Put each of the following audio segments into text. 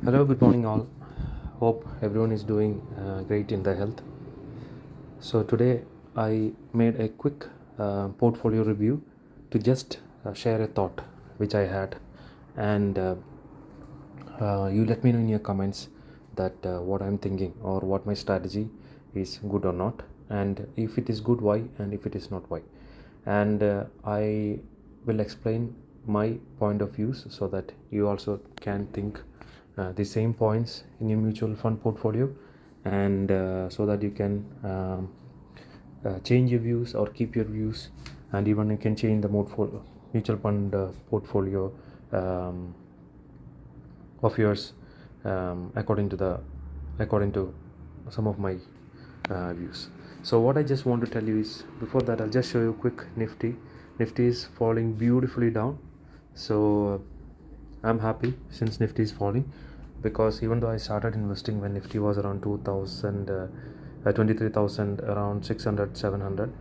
Hello, good morning, all. Hope everyone is doing great in their health. So, today I made a quick portfolio review to just share a thought which I had, and you let me know in your comments that what I'm thinking or what my strategy is good or not, and if it is good, why, and if it is not, why. And I will explain my point of views so that you also can think the same points in your mutual fund portfolio, and so that you can change your views or keep your views, and even you can change the mutual fund portfolio um, of yours according to some of my views. So what I just want to tell you is, before that I'll just show you quick Nifty is falling beautifully down. So I'm happy since Nifty is falling, because even though I started investing when Nifty was around 2000 23,000, around 600 700,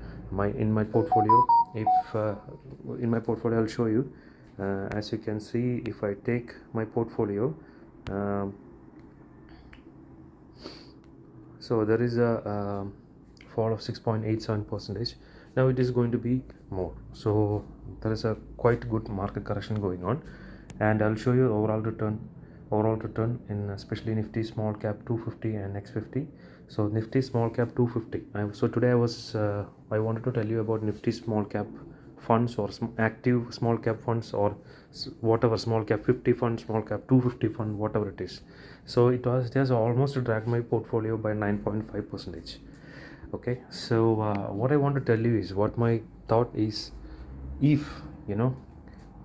in my portfolio, if in my portfolio I'll show you, as you can see, if I take my portfolio, um, so there is a fall of 6.87%. Now it is going to be more, so there is a quite good market correction going on, and I'll show you overall return in especially Nifty small cap 250 and next 50. So Nifty small cap 250. So today I wanted to tell you about Nifty small cap funds, or active small cap funds, or whatever, small cap 50 fund, small cap 250 fund, whatever it is. So it has almost dragged my portfolio by 9.5%. Okay, so what I want to tell you is, what my thought is, if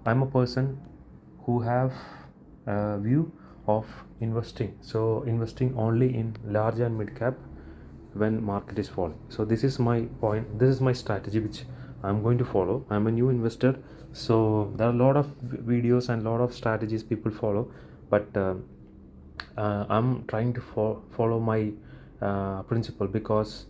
I'm a person who have a view of investing, so investing only in large and mid cap when market is falling. So this is my point, this is my strategy which I'm going to follow. I'm a new investor, so there are a lot of videos and a lot of strategies people follow, but I'm trying to follow my principle, because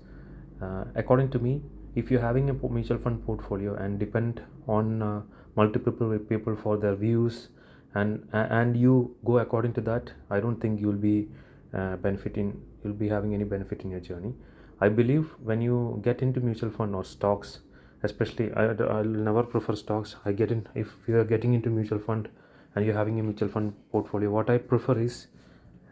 according to me, if you're having a mutual fund portfolio and depend on multiple people for their views, and you go according to that, I don't think you'll be having any benefit in your journey. I believe when you get into mutual fund or stocks, especially, I'll never prefer stocks. If you're getting into mutual fund and you're having a mutual fund portfolio, what I prefer is,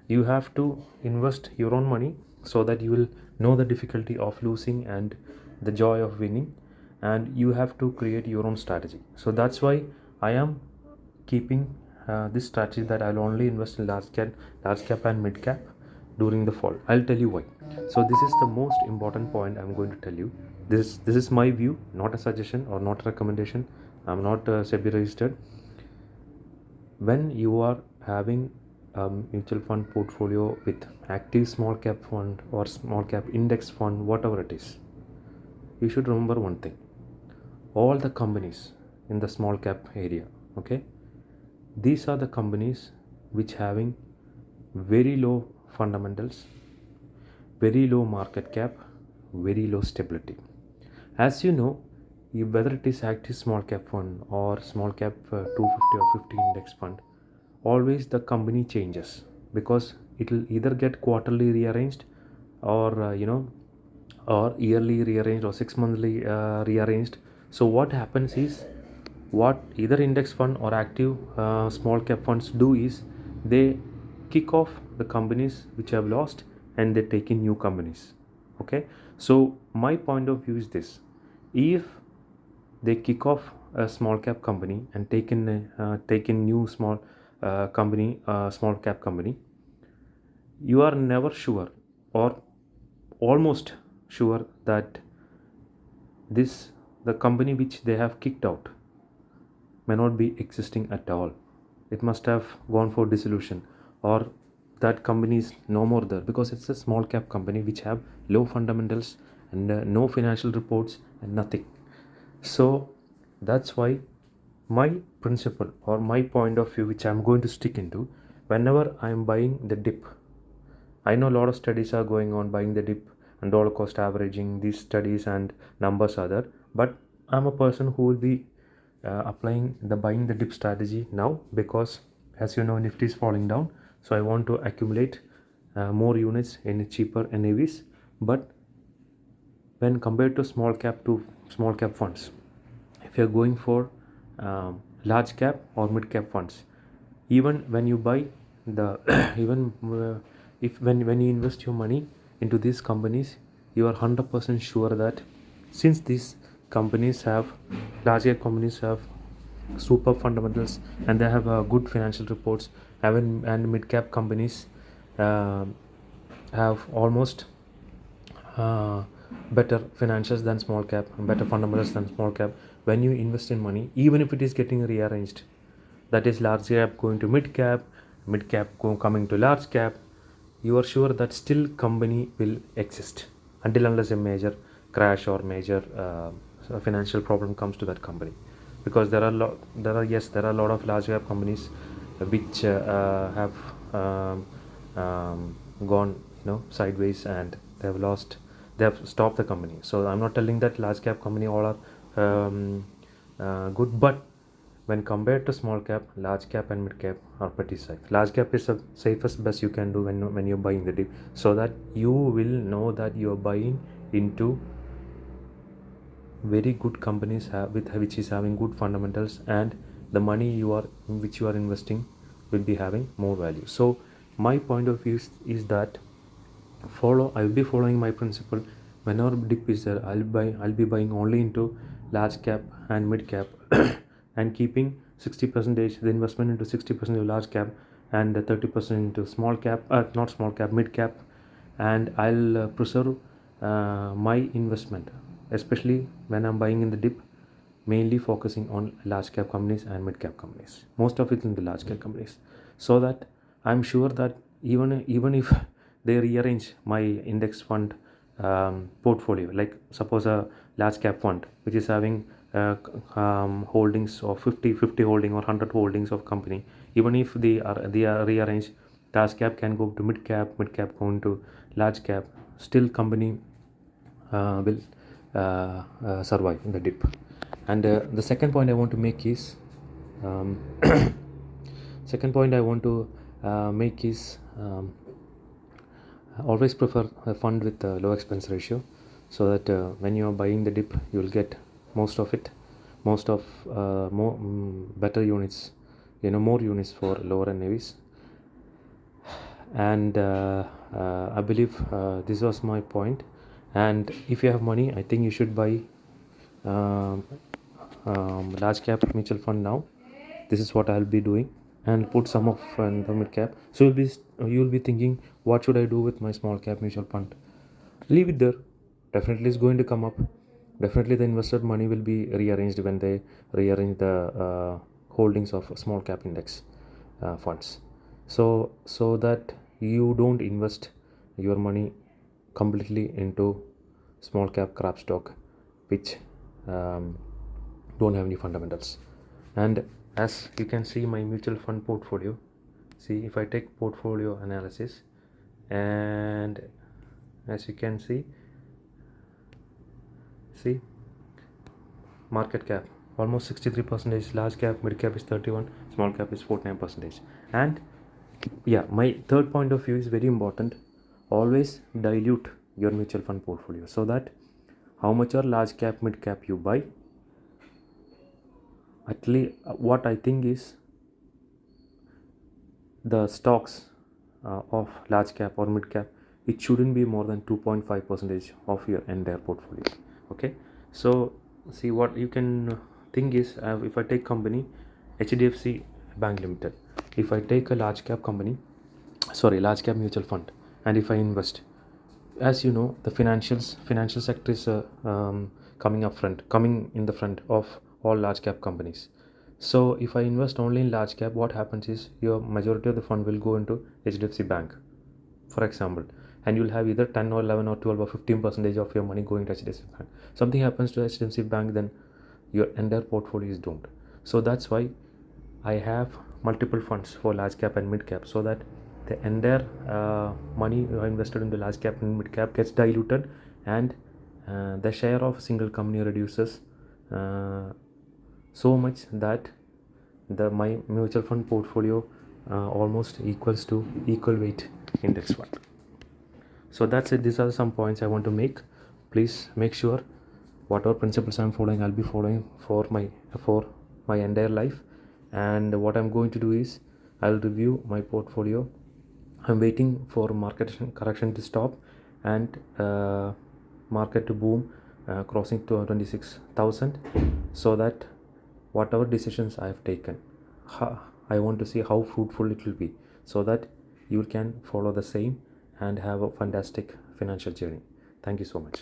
you have to invest your own money, so that you will know the difficulty of losing and the joy of winning, and you have to create your own strategy. So that's why I am keeping this strategy, that I'll only invest in large cap and mid cap during the fall. I'll tell you why. So this is the most important point I'm going to tell you. This is my view, not a suggestion or not a recommendation. I'm not SEBI registered. When you are having a mutual fund portfolio with active small cap fund or small cap index fund, whatever it is, you should remember one thing: all the companies in the small cap area, okay, these are the companies which having very low fundamentals, very low market cap, very low stability. As you know, whether it is active small cap fund or small cap 250 or 50 index fund, always the company changes, because it will either get quarterly rearranged, or or yearly rearranged, or 6 monthly rearranged. So what happens is, what either index fund or active small cap funds do is, they kick off the companies which have lost, and they take in new companies. Okay, so my point of view is this: if they kick off a small cap company and take in new small cap company, you are never sure, or almost sure, that this the company which they have kicked out may not be existing at all. It must have gone for dissolution, or that company is no more there, because it's a small cap company which have low fundamentals and no financial reports and nothing. So that's why my principle or my point of view, which I'm going to stick into, whenever I'm buying the dip, I know a lot of studies are going on buying the dip and dollar cost averaging. These studies and numbers are there, but I'm a person who will be applying the buying the dip strategy now, because as you know, Nifty is falling down. So I want to accumulate more units in cheaper NAVs. But when compared to small cap funds, if you're going for large cap or mid cap funds, even when you buy the even if when you invest your money into these companies, you are 100% sure that since these companies have large cap companies have super fundamentals and they have good financial reports, and mid cap companies uh, have almost uh, better financials than small cap, better fundamentals than small cap. When you invest in money, even if it is getting rearranged, that is large cap going to mid cap coming to large cap, you are sure that still company will exist until unless a major crash or major financial problem comes to that company. Because there are a lot of large cap companies which have gone sideways, and they have stopped the company. So I'm not telling that large cap company all are good, but when compared to small cap, large cap and mid cap are pretty safe. Large cap is the safest best you can do when you're buying the dip, so that you will know that you're buying into very good companies which is having good fundamentals, and the money which you are investing will be having more value. So my point of view is that I will be following my principle. Whenever dip is there, I'll be buying only into large cap and mid cap and keeping 60 percentage the investment into 60% of large cap and 30% into small cap, not small cap, mid cap. And I'll preserve my investment, especially when I'm buying in the dip, mainly focusing on large cap companies and mid cap companies, most of it in the large cap companies, so that I'm sure that even if they rearrange my index fund portfolio, like suppose a large cap fund which is having holdings of 50 holding or 100 holdings of company, even if they are rearranged, large cap can go to mid cap go into large cap, still company will survive in the dip. And the second point I want to make is um, second point I want to make is always prefer a fund with a low expense ratio, so that when you are buying the dip, you will get most of it, most of more better units, more units for lower NAVs. And I believe this was my point. And if you have money, I think you should buy um, large cap mutual fund now. This is what I'll be doing, and put some of in the mid cap. So you'll be thinking, what should I do with my small cap mutual fund? Leave it there. Definitely it's going to come up. Definitely the invested money will be rearranged when they rearrange the holdings of small cap index funds. So that you don't invest your money completely into small cap crap stock which um, don't have any fundamentals. And as you can see my mutual fund portfolio, see if I take portfolio analysis, and as you can see market cap almost 63%, large cap, mid cap is 31, small cap is 49%. And yeah, my third point of view is very important. Always dilute your mutual fund portfolio, so that how much are large cap, mid cap you buy, at least what I think is the stocks of large cap or mid cap, it shouldn't be more than 2.5% of your entire portfolio. Okay, so see what you can think is, if I take company HDFC Bank Limited, if I take a large cap mutual fund, and if I invest, as you know, the financial sector is coming in the front of all large cap companies. So if I invest only in large cap, what happens is your majority of the fund will go into HDFC Bank, for example, and you'll have either 10 or 11 or 12 or 15% of your money going to HDFC Bank. Something happens to HDFC Bank, then your entire portfolio is doomed. So that's why I have multiple funds for large cap and mid cap, so that the entire money invested in the large cap and mid cap gets diluted, and the share of a single company reduces so much that my mutual fund portfolio almost equals to equal weight index fund. So that's it. These are some points I want to make. Please make sure whatever principles I'm following, I'll be following for my entire life. And what I'm going to do is I'll review my portfolio. I'm waiting for market correction to stop and market to boom, crossing to 26,000, so that whatever decisions I have taken, I want to see how fruitful it will be, so that you can follow the same and have a fantastic financial journey. Thank you so much.